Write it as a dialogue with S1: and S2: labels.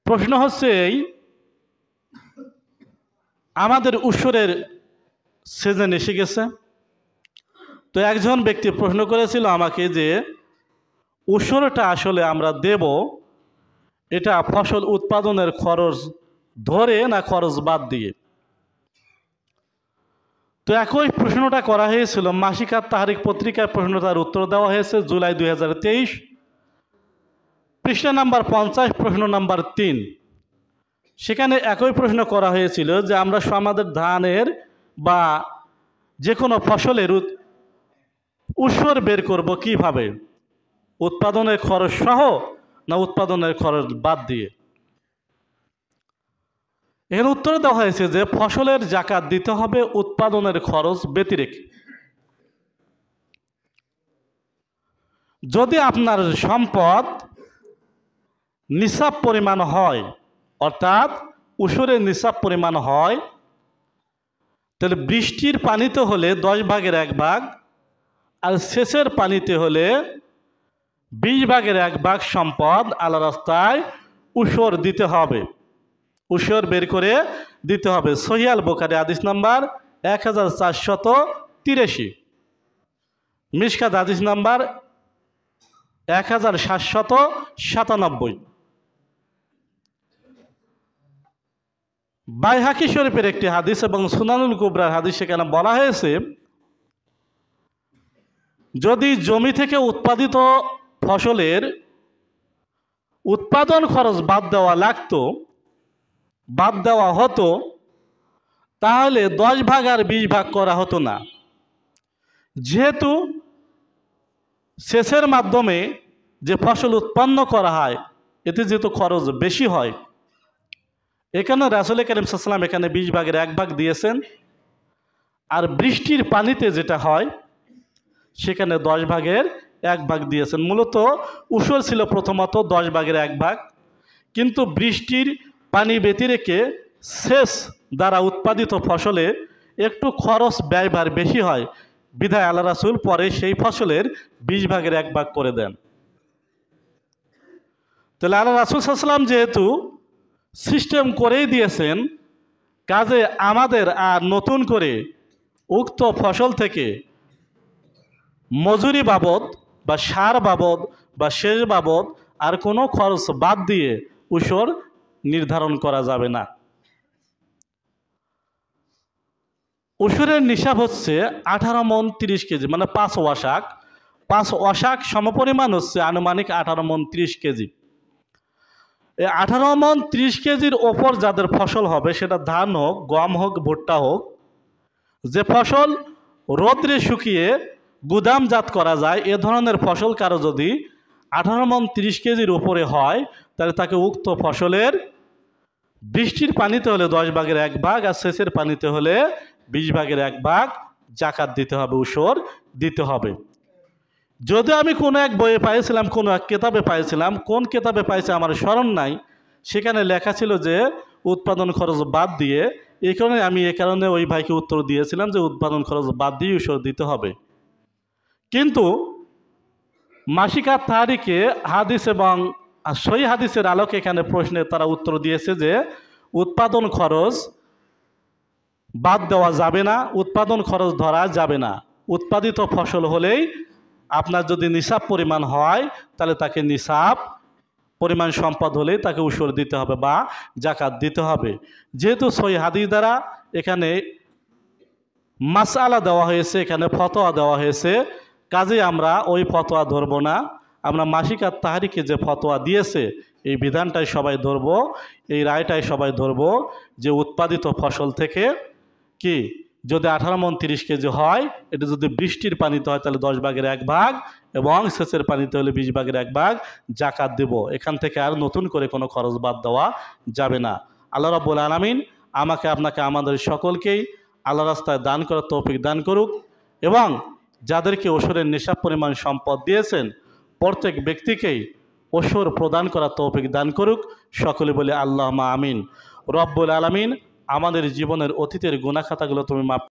S1: প্রশ্ন হচ্ছে এই, আমাদের উৎসরের সিজন এসে গেছে। তো একজন ব্যক্তি প্রশ্ন করেছিল আমাকে যে উৎসরটা আসলে আমরা দেব, এটা ফসল উৎপাদনের খরচ ধরে না খরচ বাদ দিয়ে। তো একই প্রশ্নটা করা হয়েছিল মাসিক আত তাহরিক পত্রিকায়, প্রশ্নটার উত্তর দেওয়া হয়েছে জুলাই 2023, পৃষ্ঠা নাম্বার 50, প্রশ্ন নাম্বার 3। সেখানে একই প্রশ্ন করা হয়েছিল যে আমরা আমাদের ধানের বা যে কোনো ফসলের উৎসর বের করব কিভাবে, উৎপাদনের খরচ সহ না উৎপাদনের খরচ বাদ দিয়ে। এর উত্তর দেওয়া হয়েছে যে ফসলের জাকাত দিতে হবে উৎপাদনের খরচ ব্যতিরেকে। যদি আপনার সম্পদ নিসাব পরিমাণ হয়, অর্থাৎ উৎসরের নিসাব পরিমাণ হয়, তাহলে বৃষ্টির পানিতে হলে 10 ভাগের 1 ভাগ, আর সেচের পানিতে হলে 20 ভাগের 1 ভাগ সম্পদ আল্লাহ রাস্তায় উৎসর দিতে হবে, উৎসর বের করে দিতে হবে। সহিহ আল বুখারী হাদিস নাম্বার 1483, মিশকাত হাদিস নাম্বার 1797, বাইহাকি শরীফের একটি হাদিস এবং সুনানুল কুবরার হাদিস, সেখানে বলা হয়েছে যদি জমি থেকে উৎপাদিত ফসলের উৎপাদন খরচ বাদ দেওয়া হতো, তাহলে 10 ভাগ আর 20 ভাগ করা হতো না। যেহেতু সেচের মাধ্যমে যে ফসল উৎপন্ন করা হয়, এতে যেহেতু খরচ বেশি হয়, এখানে রাসূল কারীম সাল্লাল্লাহু আলাইহি ওয়াসাল্লাম এখানে 20 ভাগের 1 ভাগ দিয়েছেন। আর বৃষ্টির পানিতে যেটা হয় সেখানে 10 ভাগের 1 ভাগ দিয়েছেন। মূলত উৎসর ছিল প্রথমত 10 ভাগের 1 ভাগ, কিন্তু বৃষ্টির পানি ব্যতিরেকে সেচ দ্বারা উৎপাদিত ফসলে একটু খরচ ব্যয়ভার বেশি হয়, বিধায় আল্লাহ রাসূল পরে সেই ফসলের 20 ভাগের 1 ভাগ করে দেন। তাহলে আল্লাহ রাসূল সাল্লাল্লাহু আলাইহি ওয়াসাল্লাম যেহেতু সিস্টেম করেই দিয়েছেন, কাজে আমাদের আর নতুন করে উক্ত ফসল থেকে মজুরি বাবদ বা সার বাবদ বা সেচ বাবদ আর কোনো খরচ বাদ দিয়ে উৎসর নির্ধারণ করা যাবে না। উৎসরের নিসাব হচ্ছে 18 মণ 30 কেজি, মানে 5 ওয়াশাক। 5 ওয়াশাক সমপরিমাণ হচ্ছে আনুমানিক 18 মণ 30 কেজি। এই 18 মণ 30 কেজির ওপর যাদের ফসল হবে, সেটা ধান হোক, গম হোক, ভুট্টা হোক, যে ফসল রোদ্রে শুকিয়ে গুদামজাত করা যায়, এ ধরনের ফসল কারো যদি 18 মণ 30 কেজির উপরে হয়, তাহলে তাকে উক্ত ফসলের বৃষ্টির পানিতে হলে 10 ভাগের 1 ভাগ আর সেচের পানিতে হলে 20 ভাগের 1 ভাগ জাকাত দিতে হবে, উৎসর দিতে হবে। যদি আমি কোনো এক বইয়ে পাইছিলাম, কোনো এক কেতাবে পাইছিলাম, কোন কেতাবে পাইছে আমার স্মরণ নাই, সেখানে লেখা ছিল যে উৎপাদন খরচ বাদ দিয়ে। এই কারণে ওই ভাইকে উত্তর দিয়েছিলাম যে উৎপাদন খরচ বাদ দিয়ে উৎসর দিতে হবে। কিন্তু মাসিক আত তাহরিকে হাদিস এবং সহিহ হাদিসের আলোকে এখানে প্রশ্নে তারা উত্তর দিয়েছে যে উৎপাদন খরচ বাদ দেওয়া যাবে না, উৎপাদন খরচ ধরা যাবে না। উৎপাদিত ফসল হলেই আপনার যদি নিসাব পরিমাণ হয়, তাহলে তাকে নিসাব পরিমাণ সম্পদ হলেই তাকে উৎসর দিতে হবে বা জাকাত দিতে হবে। যেহেতু সহিহ হাদিস দ্বারা এখানে মাসআলা দেওয়া হয়েছে, এখানে ফতোয়া দেওয়া হয়েছে, কাজে আমরা ওই ফতোয়া ধরব না। আমরা মাসিক আত তাহরিকে যে ফতোয়া দিয়েছে, এই বিধানটাই সবাই ধরব, এই রায়টাই সবাই ধরব যে উৎপাদিত ফসল থেকে কি যদি 18 মণ 30 কেজি হয়, এটা যদি বৃষ্টির পানিতে হয় তাহলে 10 ভাগের 1 ভাগ এবং সেচের পানিতে হলে 20 ভাগের 1 ভাগ জাকাত দেব। এখান থেকে আর নতুন করে কোনো খরচ বাদ দেওয়া যাবে না। আল্লাহ রাব্বুল আলামিন আমাকে আপনাকে আমাদের সকলকেই আল্লাহ রাস্তায় দান করার তৌফিক দান করুক, এবং যাদেরকে ওসরের নিসাব পরিমাণ সম্পদ দিয়েছেন প্রত্যেক ব্যক্তিকেই ওসর প্রদান করার তৌফিক দান করুক। সকলে বলে আল্লাহুম্মা আমিন। রব্বুল আলামিন আমাদের জীবনের অতীতের গুনাহ খাতাগুলো তুমি মাফ